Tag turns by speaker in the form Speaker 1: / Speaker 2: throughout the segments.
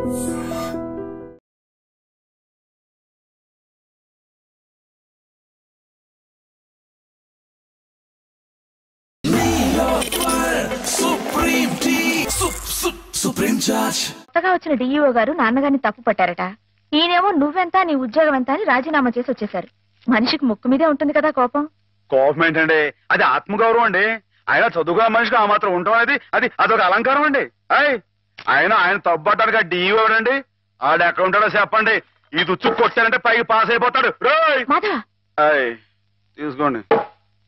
Speaker 1: కొత్తగా వచ్చిన డిఈఓ గారు నాన్నగారిని తప్పు పట్టారట. ఈయనేమో నువ్వెంత నీ ఉద్యోగం ఎంత అని రాజీనామా చేసి వచ్చేశారు. మనిషికి ముక్కు మీదే ఉంటుంది కదా కోపం.
Speaker 2: కోపం ఏంటండి, అది ఆత్మగౌరవం అండి. ఆయన చదువుకున్న మనిషికి ఆ మాత్రం ఉండటం అనేది అదొక అలంకారం అండి. ఆయన తప్పట్టడానికి ఆ డిఈఓ అండి. ఆడు ఎక్కడ ఉంటాడో చెప్పండి. ఈ దుచ్చు కొట్టారంటే పైకి పాస్ అయిపోతాడు. తీసుకోండి.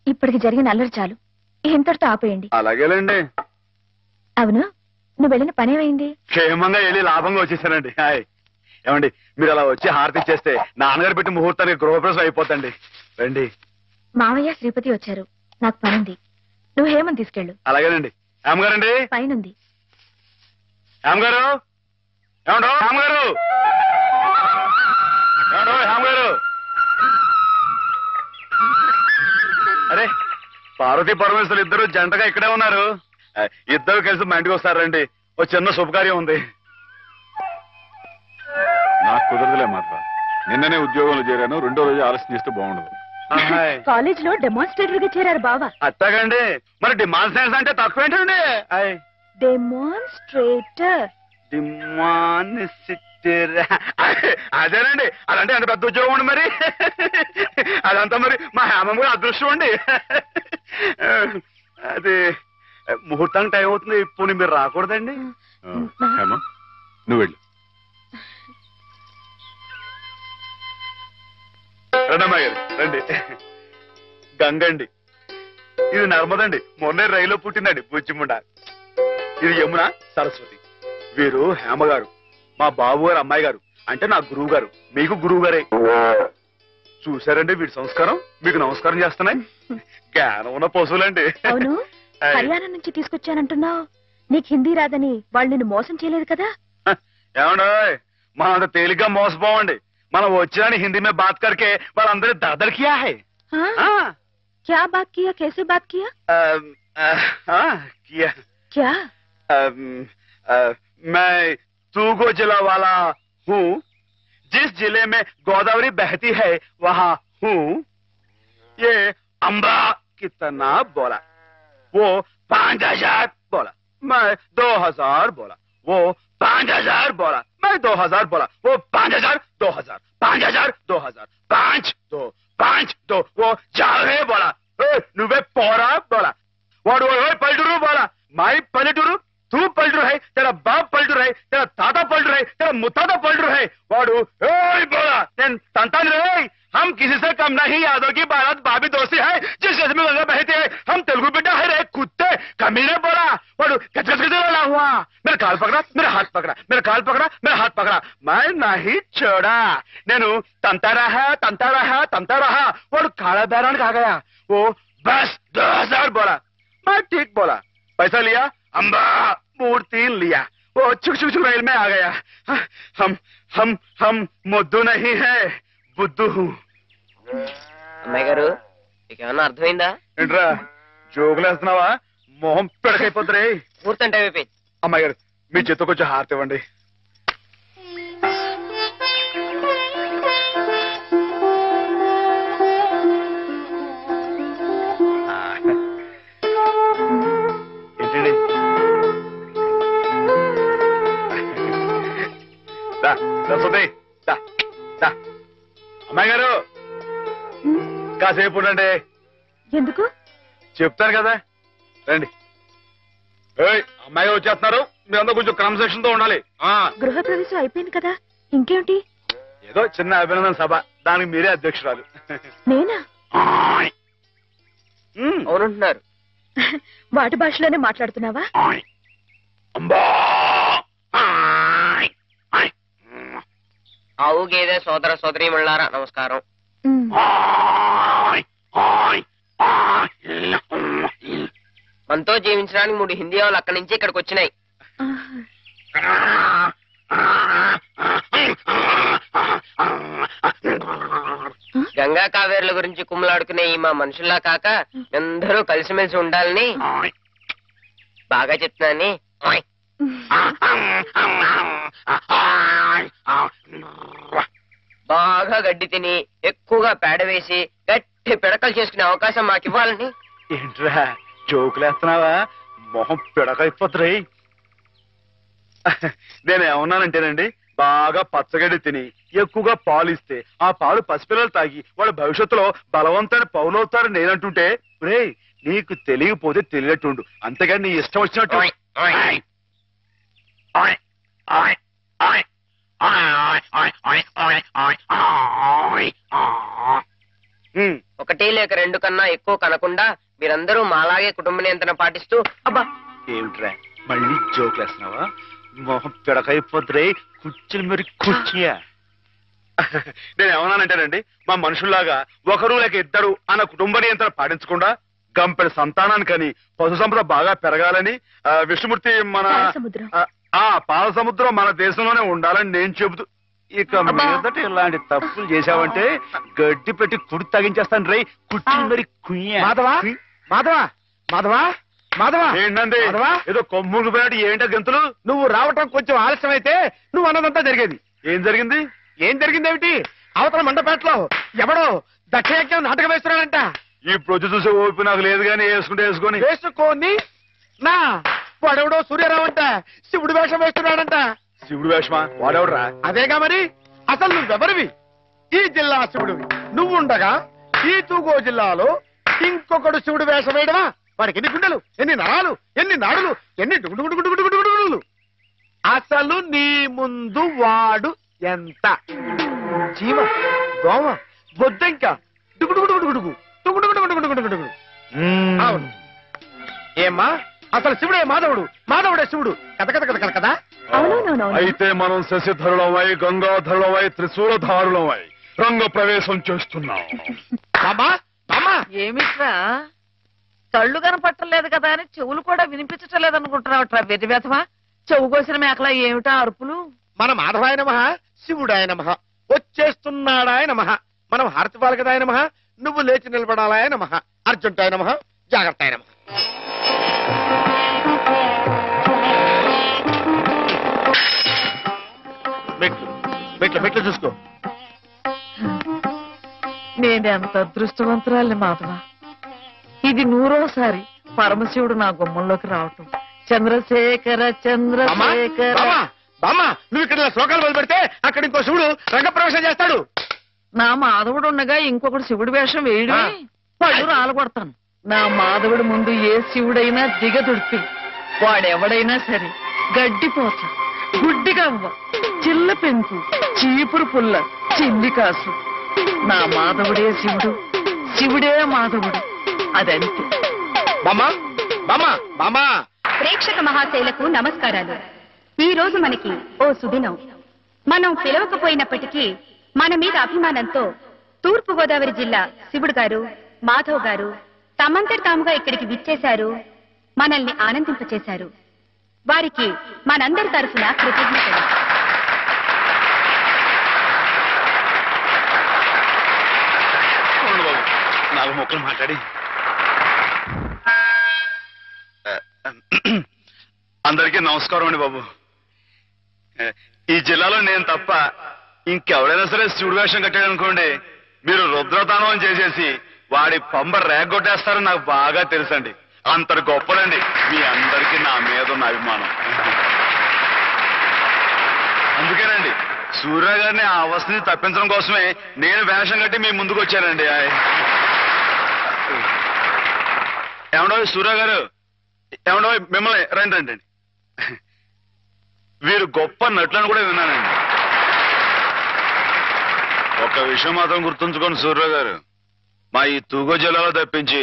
Speaker 1: ఇప్పటికి జరిగిన అల్లరి చాలు, ఇంతటితో ఆపేయండి.
Speaker 2: అలాగేలేండి.
Speaker 1: అవును, నువ్వు వెళ్ళిన పనేమైంది?
Speaker 2: క్షేమంగా వెళ్ళి లాభంగా వచ్చేసానండి. ఏమండి, మీరు అలా వచ్చి హారతి ఇచ్చేస్తే నాన్నగారు పెట్టి ముహూర్తానికి గృహప్రవేశం అయిపోతండి. రండి.
Speaker 1: మావయ్య శ్రీపతి వచ్చారు, నాకు పనుంది. నువ్వు హేమని తీసుకెళ్ళు.
Speaker 2: అలాగేనండి. హేమగారండి
Speaker 1: పైనుంది.
Speaker 2: హేమగారు, ఏమండో హేమగారు, ఏమండో హేమగారు. అరే, పార్వతీ పరమేశ్వరులు ఇద్దరు జంటగా ఇక్కడే ఉన్నారు. ఇద్దరు కలిసి మా ఇంటికి వస్తారండి. ఓ చిన్న శుభకార్యం ఉంది.
Speaker 3: నాకు కుదరదులే మాత్రం. నిన్ననే ఉద్యోగంలో చేరాను. రెండో రోజు ఆలస్యం చేస్తే బాగుండదు.
Speaker 1: కాలేజ్ లో డెమాన్స్ట్రేటర్ గా చేరారు బావా.
Speaker 2: అత్తగండి, మరి డిమాన్స్ట్రేషన్ అంటే తక్కువ ఏంటండి?
Speaker 1: డెమాన్స్ట్రేటర్.
Speaker 2: అదేనండి, అదంటే అంత పెద్ద ఉద్యోగం అండి. మరి అదంతా మరి మా హేమం కూడా అదృష్టం అండి. అది ముహూర్తానికి టైం అవుతుంది. ఇప్పుడు మీరు రాకూడదండి.
Speaker 3: హేమ, నువ్వు వెళ్ళు.
Speaker 2: రండమ్మా గారు, రండి. గంగండి, ఇది నర్మదండి. మొన్నే రైల్లో పుట్టిందండి బుజ్జిముండ. ఇది యమున, సరస్వతి. వీరు హేమగారు, మా బాబు గారు అమ్మాయి గారు. అంటే నా గురువు గారు, మీకు గురువు గారే. చూసారండి వీడి సంస్కారం. మీకు నమస్కారం చేస్తున్నాయి. జ్ఞానం ఉన్న పశువులండి.
Speaker 1: అవును, హర్యానా నుంచి తీసుకొచ్చానంటున్నావు. నీకు హిందీ రాదని వాళ్ళు నిన్ను మోసం చేయలేదు కదా?
Speaker 2: ఏమండో, మనం అంత తేలిగ్గా మోసపోవండి. మనం వచ్చాని హిందీ మే బాత్ కర్కే వాళ్ళందరూ దర్దర్ కియా హై.
Speaker 1: क्या बात किया, कैसे बात किया?
Speaker 2: किया
Speaker 1: क्या?
Speaker 2: मैं तूगो जिला वाला हूँ. जिस जिले में गोदावरी बहती है वहाँ हूँ. ये अम्बा कितना बोला, वो 5000 बोला, मैं 2000 बोला. वो 5000 बोला, मैं 2000 बोला. वो 5000 2000 5000 2000 5 2 वो जावे बोला. నువ్వే పోరా బోలా. వాడు పల్లెటూరు బోలా. మాయి పల్లెటూరు, तू पलटू है, तेरा बाप पलटू है, तेरा ताता पलटू है, तेरा मुताता पलटू है. वाडू बोला तंतान रे, हम किसी से कम नहीं. यादव की बारात भाभी दोस्ती है, जिस जैसे में गंगा बहती है. हम तेलुगु बेटा है रे कुत्ते कमीने. बोला वाडू कचकच वाला हुआ. मेरा काल पकड़ा, मेरा हाथ पकड़ा, मेरा काल पकड़ा, मेरा हाथ पकड़ा. मैं नहीं छोड़ा. నేను तंता रहा. वाडू काला बैरान आ गया. वो बस 2000 बोला. मैं ठीक बोला. पैसा लिया, अम्बा मूर्ति लिया. वो चुक चुक चुक रेल में आ गया. हम मुद्दू नहीं है, बुद्धू हूँ.
Speaker 4: అమ్మాయి గారు, మీకేమన్నా అర్థమైందా?
Speaker 2: ఏంట్రా జోగులేస్తున్నావా? మొహం పెడకైపోతురే.
Speaker 4: పూర్తంటే అయిపోయింది.
Speaker 2: అమ్మాయి గారు, మీ చేత్తో కొంచెం హారతి ఇవ్వండి. ఏంటండి? సరస్వతి, అమ్మాయి గారు కాసేపు ఉండండి.
Speaker 1: ఎందుకు?
Speaker 2: చెప్తాను కదా, రండి. అమ్మాయి గారు వచ్చేస్తున్నారు. మీరందరూ కొంచెం క్రమశిక్షణతో ఉండాలి.
Speaker 1: గృహప్రవేశం అయిపోయింది కదా, ఇంకేమిటి?
Speaker 2: ఏదో చిన్న అభినందన సభ, దానికి మీరే అధ్యక్షురాలు.
Speaker 1: నేనా?
Speaker 4: అవునంటున్నారు.
Speaker 1: వాటి భాషలోనే మాట్లాడుతున్నావా?
Speaker 4: ఆవు గేదె సోదర సోదరీమణులారా నమస్కారం. మనతో జీవించడానికి 3 హిందీ వాళ్ళు అక్కడి నుంచి ఇక్కడికి వచ్చినాయి. గంగా కావేరుల గురించి కుమ్మలాడుకునే ఈ మా మనుషుల్లా కాక అందరూ కలిసిమెలిసి ఉండాలని బాగా చెప్తున్నాని. బాగా గడ్డి తిని ఎక్కువగా పేడ వేసి గట్టి పిడకలు చేసుకునే అవకాశం మాకు ఇవ్వాలని.
Speaker 2: ఏంట్రా జోకులేస్తున్నావా? మొహం పిడకైపోతురై. నేనేమన్నానంటేనండి, బాగా పచ్చగడ్డి తిని ఎక్కువగా పాలు ఇస్తే ఆ పాలు పసిపిల్లలు తాగి వాళ్ళ భవిష్యత్తులో బలవంతాన్ని పౌలవుతారు నేనంటుంటే, రే నీకు తెలియకపోతే తెలియనట్టుండు, అంతేగాని నీ ఇష్టం వచ్చినట్టు.
Speaker 4: ఒకటి లేక రెండు కన్నా ఎక్కువ కనకుండా మీరందరూ మాలాగే కుటుంబ నియంత్రణ పాటిస్తూ.
Speaker 2: అబ్బా ఏమిట్రా మళ్ళీ జోకులేస్తున్నావా? మొహం పిడకైపోతురే. కుర్చీలు మరి కుర్చీయా? నేను ఏమన్నానంటేనండి, మా మనుషుల్లాగా ఒకరు లేక ఇద్దరు అన్న కుటుంబ నియంత్రణ పాటించకుండా గంపెడు సంతానానికని పశు సంపద బాగా పెరగాలని విష్ణుమూర్తి మన పాల సముద్రం మన దేశంలోనే ఉండాలని నేను చెబుతూ, ఇక మీదట ఇలాంటి తప్పులు చేశావంటే గడ్డి పెట్టి కుడి తగించేస్తాను రై. కుర్చీలు మరి కుయ్యా?
Speaker 5: మాధవా మాధవా మాధవా మాధవా
Speaker 2: ఏంటండి ఏదో కొమ్ములు పోయినట్టు ఏంటో గంతులు?
Speaker 5: నువ్వు రావటం కొంచెం ఆలస్యం అయితే నువ్వు అన్నదంతా జరిగేది.
Speaker 2: ఏం జరిగింది?
Speaker 5: ఏం జరిగిందేమిటి? అవతల మండపేటలో ఎవడో దక్షయజ్ఞం నాటకం వేస్తున్నాడంట.
Speaker 2: ఈ ప్రొద్దు చూసే ఓపి నాకు లేదు కానీ వేసుకుంటే
Speaker 5: వేసుకొని నా వాడెవడో సూర్యరావు అంట శివుడు వేషం వేస్తున్నాడంట.
Speaker 2: శివుడు వేషమా? వాడెవడరా?
Speaker 5: అదేగా మరి. అసలు నువ్వెవరివి? ఈ జిల్లా శివుడివి. నువ్వుండగా ఈ తూగో జిల్లాలో ఇంకొకడు శివుడు వేషం వేయడమా? వాడికి ఎన్ని గుండెలు, ఎన్ని నరాలు, ఎన్ని నాడులు, ఎన్ని డుగుడుగుడుగుడుగుడుగుడుగుడుగులు. అసలు నీ ముందు వాడు ఎంత? జీవ, దోమ, బొద్దంక, డుగుడుగుడుగుడుగుడుగు డుగుడుగుడుగుడుగుడుగుడుగుడుగు. అవును. ఏమ్మా అసలు శివుడే మాధవుడు, మాధవుడే శివుడు. కథ కథ కథ కదా.
Speaker 2: అయితే మనం శశిధరులమై గంగాధరులమై త్రిశూలధారులమై రంగ ప్రవేశం చేస్తున్నాం.
Speaker 5: బాబా బామ్మా
Speaker 6: ఏమిట్రా కళ్ళు కనపట్టలేదు కదా అని చెవులు కూడా వినిపించట్లేదు అనుకుంటున్నావుట్రా వెర్రి వ్యధమా? చెవు కోసిన మేకలా ఏమిటా అరుపులు?
Speaker 5: మన మాధవాయ నమః, శివుడాయ నమః, వచ్చేస్తున్నాడాయ నమః, మనం హారతి పాలకదాయ నమః, నువ్వు లేచి నిలబడాలాయ నమః, అర్జుంటాయ నమః, జాగ్రత్తాయ నమః. మెట్లు మెట్లు మెట్లు చూసుకో.
Speaker 6: నేనెంత అదృష్టవంతురాలి మాధవ. ఇది 100వ పరమశివుడు నా గుమ్మంలోకి రావటం. చంద్రశేఖర చంద్రశేఖర.
Speaker 5: బామ్మా నువ్వు ఇక్కడ శ్లోకాలు మొదలు పెడితే అక్కడ ఇంకో శివుడు రంగప్రవేశం చేస్తాడు.
Speaker 6: నా మాధవుడు ఉండగా ఇంకొకటి శివుడి వేషం వేయడం పళ్ళు రాలగొడతాను. నా మాధవుడి ముందు ఏ శివుడైనా దిగదుడిపి వాడెవడైనా సరే గడ్డిపోచ, గుడ్డిగవ్వ, చిల్ల పెంకు, చీపురు పుల్ల, చిల్లి కాసు. నా మాధవుడే శివుడు, శివుడే మాధవుడు. అదంతే.
Speaker 5: బామ్మా బామ్మా బామ్మా.
Speaker 1: ప్రేక్షక మహాశైలకు నమస్కారాలు. ఈ రోజు మనకి ఓ సుదినం. మనం పిలవకపోయినప్పటికీ మన మీద అభిమానంతో తూర్పు గోదావరి జిల్లా శివుడు గారు, మాధవ్ గారు తమంతటి తాముగా ఇక్కడికి విచ్చేశారు, మనల్ని ఆనందింపచేశారు. వారికి మనందరి తరఫున కృతజ్ఞతలు.
Speaker 2: నాలుగు మొక్కలు మాట్లాడి అందరికీ నమస్కారం అండి బాబు. ఈ జిల్లాలో నేను తప్ప ఇంకెవడైనా సరే శివుడు వేషం కట్టాడు అనుకోండి, మీరు రుద్రతానం చేసేసి వాడి పంబ రేగొట్టేస్తారని నాకు బాగా తెలుసండి. అంత గొప్పదండి మీ అందరికీ నా మీద ఉన్న అభిమానం. అందుకేనండి సూర్య గారిని ఆ అవస్థని తప్పించడం కోసమే నేను వేషం కట్టి మీ ముందుకు వచ్చానండి. ఏమండో సూర్య గారు, ఏమండో మిమ్మల్ని రండి రండి. వీరు గొప్ప నటులను కూడా విన్నానండి. ఒక విషయం మాత్రం గుర్తుంచుకోండి సూర్య గారు, మా ఈ తూగో జిల్లాలో తప్పించి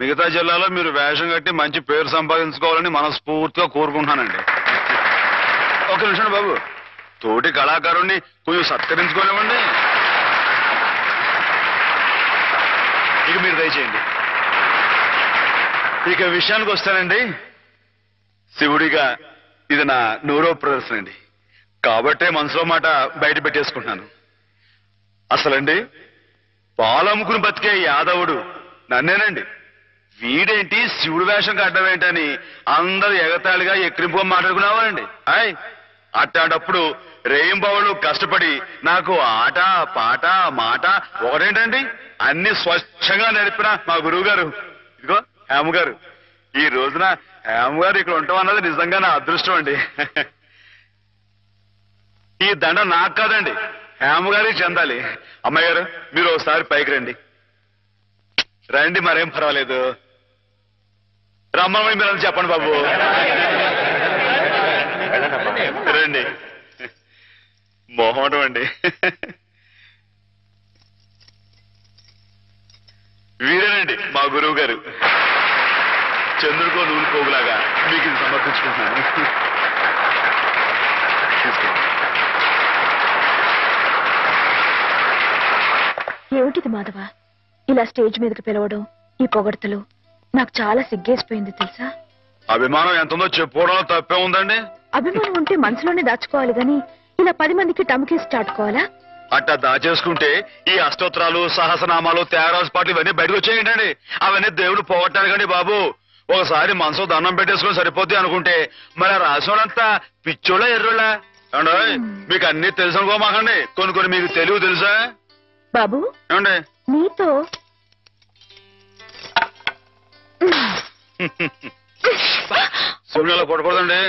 Speaker 2: మిగతా జిల్లాలో మీరు వేషం కట్టి మంచి పేరు సంపాదించుకోవాలని మనస్ఫూర్తిగా కోరుకుంటున్నానండి. ఒక నిమిషం బాబు, తోటి కళాకారుణ్ణి కొంచెం సత్కరించుకోనివ్వండి. ఇక మీరు దయచేయండి. ఇక విషయానికి వస్తానండి. శివుడిగా ఇది నా 100వ ప్రదర్శన అండి, కాబట్టే మనసులో మాట బయట పెట్టేసుకుంటున్నాను. అసలండి పాలమ్ముకుని బతికే యాదవుడు నన్నేనండి. వీడేంటి శివుడు వేషం కట్టడం ఏంటని అందరూ ఎగతాళిగా ఎక్కిరింపుగా మాట్లాడుకున్నావారండి. అట్లాంటప్పుడు రేయింబావులు కష్టపడి నాకు ఆట పాట మాట ఒకటేంటండి అన్ని స్వచ్ఛంగా నేర్పిన మా గురువు గారు ఇదిగో హేమ గారు. ఈ రోజున హేమ గారు ఇక్కడ ఉంటాం అన్నది నిజంగా నా అదృష్టం అండి. ఈ దండ నాకు కాదండి, హేమ గారికి చెందాలి. అమ్మాయి గారు మీరు ఒకసారి పైకి రండి. రండి, మరేం పర్వాలేదు. రమ్మని మీరు అని చెప్పండి బాబు. రండి. మొహమాటం అండి. వీరేనండి మా గురువు గారు. చంద్రుడికో నూనె పోగులాగా మీకు ఇది సమర్పించుకుంటున్నాను.
Speaker 1: ఏమిటిది మాధవ, ఇలా స్టేజ్ మీదకి పిలవడం, ఈ పొగడ్తలు నాకు చాలా సిగ్గేసిపోయింది తెలుసా.
Speaker 2: అభిమానం ఎంతుందో చెప్పుకోవడంలో తప్పే ఉందండి.
Speaker 1: అభిమానం ఉంటే మనసులోనే దాచుకోవాలి గాని ఇలా 10 మందికి టముకేసి చాటుకోవాలా?
Speaker 2: అట్టా దాచేసుకుంటే ఈ అష్టోత్తరాలు సహస్రనామాలు త్యాగరాజు పాటలు ఇవన్నీ బయటకు వచ్చేయండి. అవన్నీ దేవుడు పోగొట్టారు బాబు. ఒకసారి మనసు దండం పెట్టేసుకుని సరిపోద్ది అనుకుంటే మరి రాసినోడంతా పిచ్చోళ్ళ ఎర్రోళ్ళ ఏమండి? మీకు అన్ని తెలుసు అనుకోమాకండి, కొన్ని మీకు తెలివి తెలుసా
Speaker 1: బాబు?
Speaker 2: ఏమండి
Speaker 1: నీతో
Speaker 2: శివునిలో కొట్టకూడదండి.